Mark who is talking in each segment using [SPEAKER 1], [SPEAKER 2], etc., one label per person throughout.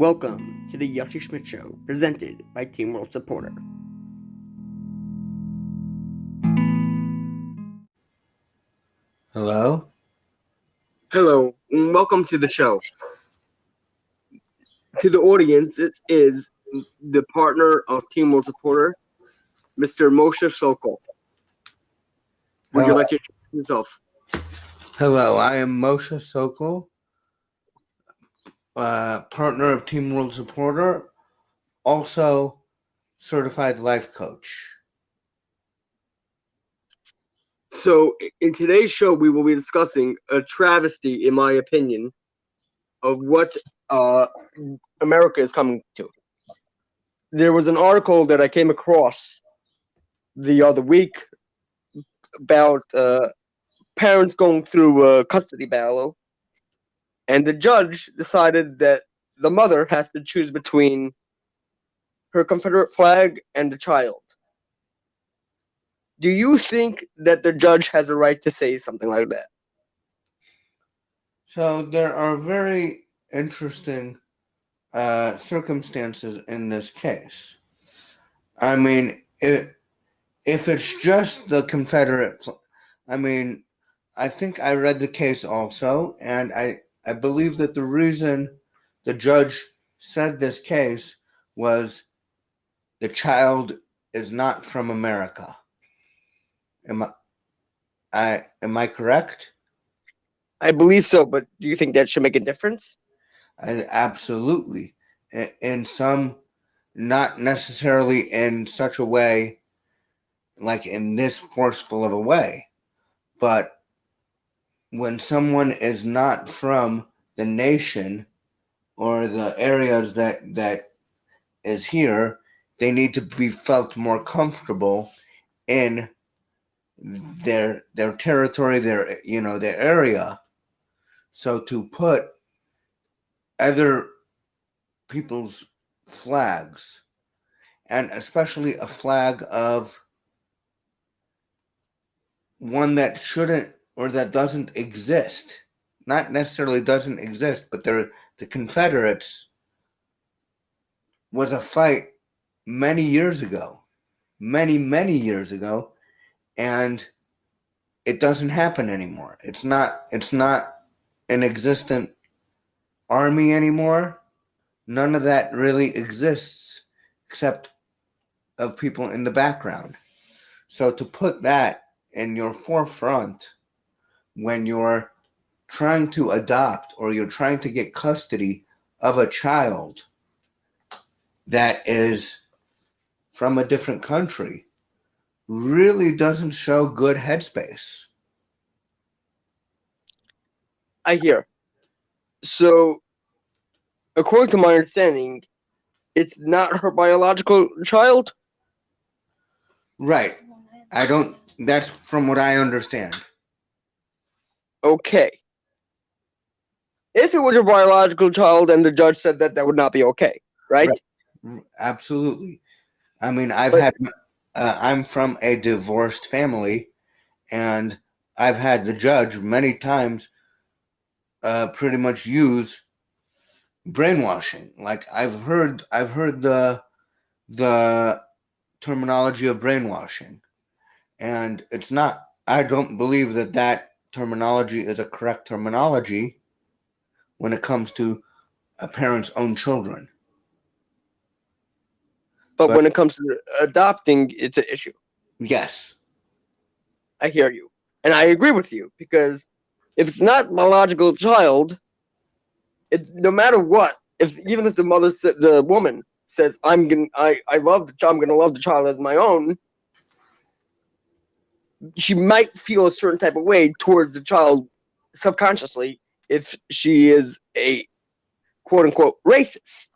[SPEAKER 1] Welcome to the Yossi Schmidt Show, presented by Team World Supporter.
[SPEAKER 2] Hello?
[SPEAKER 1] Hello, and welcome to the show. To the audience, this is the partner of Team World Supporter, Mr. Moshe Sokol. Would you like to introduce yourself?
[SPEAKER 2] Hello, I am Moshe Sokol, partner of Team World Supporter, also certified life coach.
[SPEAKER 1] So, in today's show, we will be discussing a travesty, in my opinion, of what America is coming to. There was an article that I came across the other week about parents going through a custody battle, and the judge decided that the mother has to choose between her Confederate flag and the child. Do you think that the judge has a right to say something like that?
[SPEAKER 2] So there are very interesting circumstances in this case. I mean, if it's just the Confederate, I think I read the case also, and I believe that the reason the judge said this case was the child is not from America. Am I correct?
[SPEAKER 1] I believe so, but do you think that should make a difference?
[SPEAKER 2] Absolutely. In some, not necessarily in such a way, like in this forceful of a way, but when someone is not from the nation or the areas that is here, they need to be felt more comfortable in their territory, their area. So to put other people's flags, and especially a flag of one that shouldn't or that doesn't exist, not necessarily doesn't exist, but the Confederates was a fight many years ago, many years ago, and it doesn't happen anymore. It's not an existent army anymore. None of that really exists except of people in the background. So to put that in your forefront when you're trying to adopt or you're trying to get custody of a child that is from a different country really doesn't show good headspace.
[SPEAKER 1] I hear. So, according to my understanding, it's not her biological child?
[SPEAKER 2] Right. That's from what I understand.
[SPEAKER 1] Okay. If it was your biological child and the judge said that, that would not be okay, right?
[SPEAKER 2] Absolutely. I mean, I'm from a divorced family, and I've had the judge many times pretty much use brainwashing. Like I've heard the terminology of brainwashing, and it's not. I don't believe that terminology is a correct terminology when it comes to a parent's own children.
[SPEAKER 1] But when it comes to adopting, it's an issue.
[SPEAKER 2] Yes.
[SPEAKER 1] I hear you. And I agree with you, because if it's not biological child, no matter what, even if the woman says, I love the child, I'm gonna love the child as my own, she might feel a certain type of way towards the child subconsciously if she is a quote unquote racist.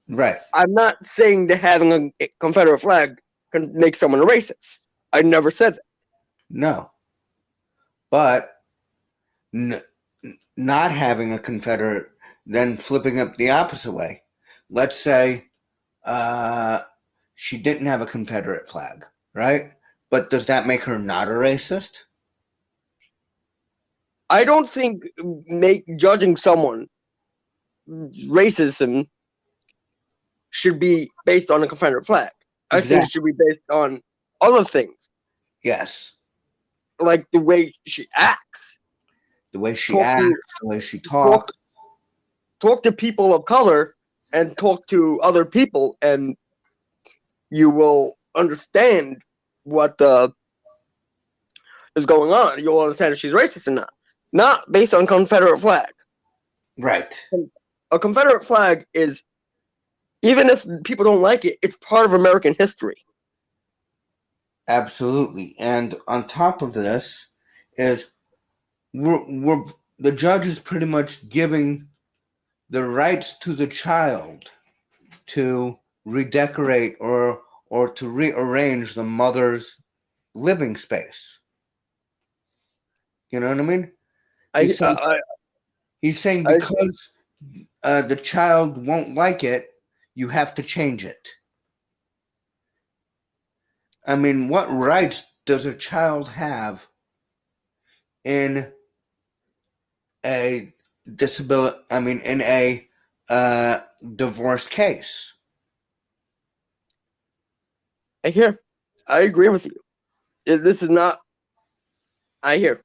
[SPEAKER 2] Right.
[SPEAKER 1] I'm not saying that having a Confederate flag can make someone a racist. I never said that.
[SPEAKER 2] No. But not having a Confederate, then flipping up the opposite way. Let's say she didn't have a Confederate flag, right? But does that make her not a racist?
[SPEAKER 1] I don't think judging someone racism should be based on a Confederate flag. I think it should be based on other things.
[SPEAKER 2] Yes.
[SPEAKER 1] Like the way she acts.
[SPEAKER 2] The way she acts, the way she talks.
[SPEAKER 1] Talk to people of color and talk to other people, and you will understand what is going on. You'll understand if she's racist or not. Not based on Confederate flag.
[SPEAKER 2] Right.
[SPEAKER 1] A Confederate flag is, even if people don't like it, it's part of American history.
[SPEAKER 2] Absolutely. And on top of this is we're the judge is pretty much giving the rights to the child to redecorate or to rearrange the mother's living space. You know what I mean? He's saying because the child won't like it, you have to change it. I mean, what rights does a child have in a disability? I mean, in a divorce case?
[SPEAKER 1] I agree with you. This is not. I hear.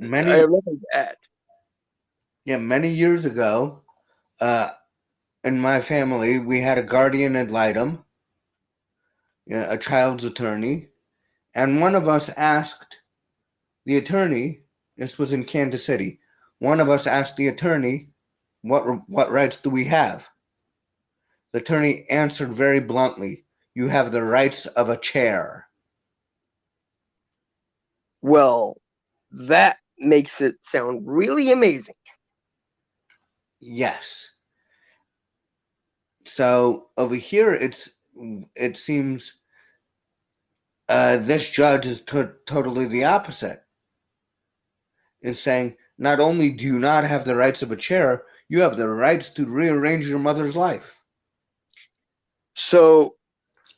[SPEAKER 1] I have nothing to add.
[SPEAKER 2] Yeah, many years ago, in my family, we had a guardian ad litem, a child's attorney, and one of us asked the attorney. This was in Kansas City. One of us asked the attorney, "What rights do we have?" The attorney answered very bluntly, "You have the rights of a chair."
[SPEAKER 1] Well, that makes it sound really amazing.
[SPEAKER 2] Yes. So over here, it seems this judge is totally the opposite. Is saying not only do you not have the rights of a chair, you have the rights to rearrange your mother's life.
[SPEAKER 1] So,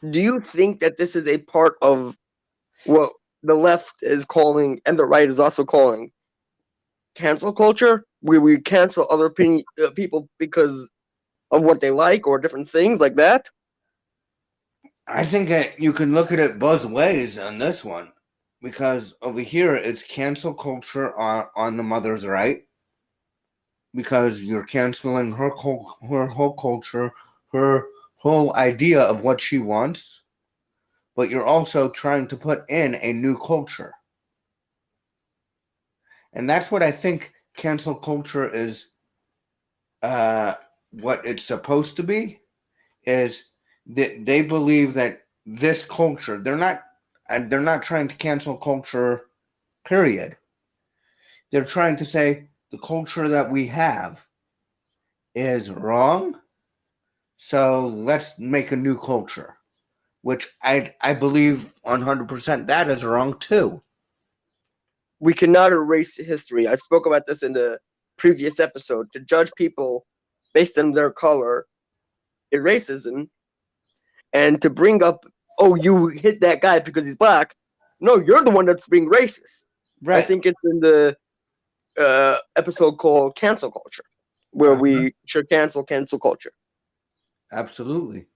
[SPEAKER 1] do you think that this is a part of what the left is calling, and the right is also calling, cancel culture, where we cancel other people because of what they like or different things like that?
[SPEAKER 2] I think that you can look at it both ways on this one, because over here it's cancel culture on the mother's right, because you're canceling her whole culture, her whole idea of what she wants, but you're also trying to put in a new culture. And that's what I think cancel culture is, what it's supposed to be, is that they believe that this culture, they're not trying to cancel culture, period. They're trying to say the culture that we have is wrong, so let's make a new culture, which I believe 100% that is wrong too.
[SPEAKER 1] We cannot erase history. I spoke about this in the previous episode. To judge people based on their color is racism, and to bring up, "Oh, you hit that guy because he's black." No, you're the one that's being racist.
[SPEAKER 2] Right.
[SPEAKER 1] I think it's in the episode called Cancel Culture, where we should cancel culture.
[SPEAKER 2] Absolutely.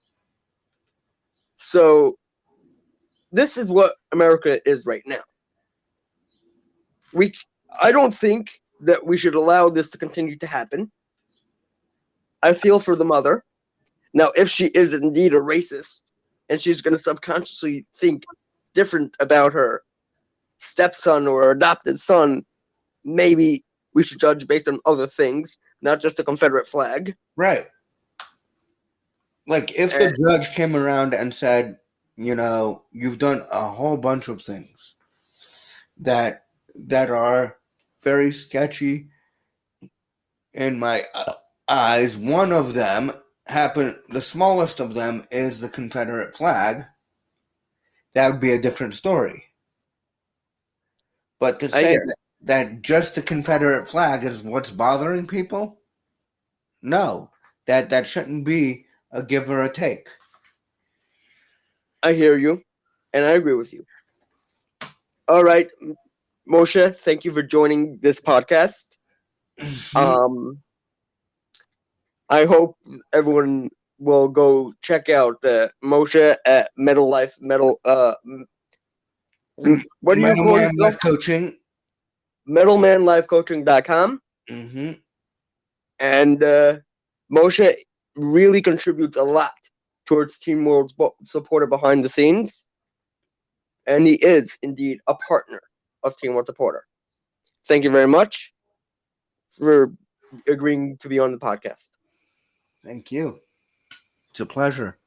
[SPEAKER 1] So this is what America is right now. I don't think that we should allow this to continue to happen. I feel for the mother. Now, if she is indeed a racist and she's going to subconsciously think different about her stepson or adopted son, maybe we should judge based on other things, not just the Confederate flag.
[SPEAKER 2] Right. Like if the judge came around and said, you've done a whole bunch of things that are very sketchy in my eyes. One of them the smallest of them is the Confederate flag. That would be a different story. But to say that just the Confederate flag is what's bothering people, no, that shouldn't be a give or a take.
[SPEAKER 1] I hear you, and I agree with you. All right, Moshe, thank you for joining this podcast. I hope everyone will go check out Moshe at Metal Life Metal. What do you
[SPEAKER 2] Metal
[SPEAKER 1] call
[SPEAKER 2] Man
[SPEAKER 1] yourself?
[SPEAKER 2] Life Coaching.
[SPEAKER 1] MetalManLifeCoaching.com.
[SPEAKER 2] Mm-hmm.
[SPEAKER 1] And Moshe really contributes a lot towards Team World's supporter behind the scenes. And he is indeed a partner of Team World Supporter. Thank you very much for agreeing to be on the podcast.
[SPEAKER 2] Thank you. It's a pleasure.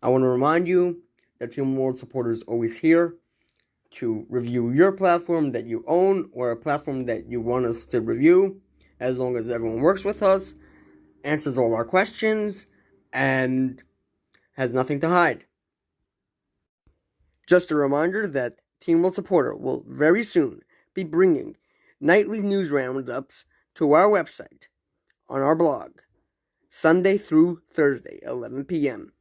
[SPEAKER 1] I want to remind you that Team World Supporter is always here to review your platform that you own or a platform that you want us to review, as long as everyone works with us, answers all our questions, and has nothing to hide. Just a reminder that Team World Supporter will very soon be bringing nightly news roundups to our website on our blog, Sunday through Thursday, 11 p.m.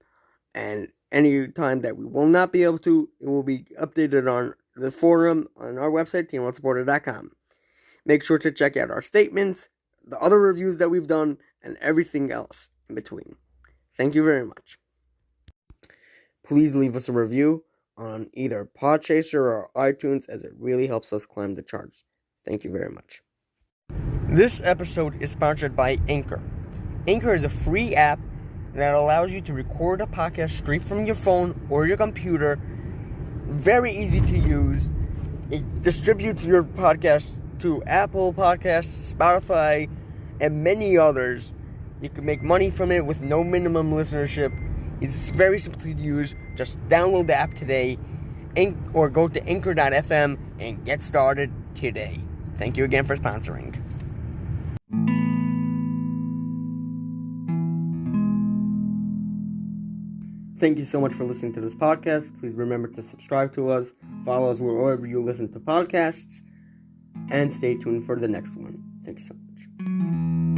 [SPEAKER 1] And any time that we will not be able to, it will be updated on the forum on our website, teamworldsupporter.com. Make sure to check out our statements, the other reviews that we've done, and everything else in between. Thank you very much. Please leave us a review on either Podchaser or iTunes, as it really helps us climb the charts. Thank you very much. This episode is sponsored by Anchor. Anchor is a free app that allows you to record a podcast straight from your phone or your computer. Very easy to use. It distributes your podcast to Apple Podcasts, Spotify, and many others. You can make money from it with no minimum listenership. It's very simple to use. Just download the app today or go to anchor.fm and get started today. Thank you again for sponsoring. Thank you so much for listening to this podcast. Please remember to subscribe to us, follow us wherever you listen to podcasts, and stay tuned for the next one. Thank you so much.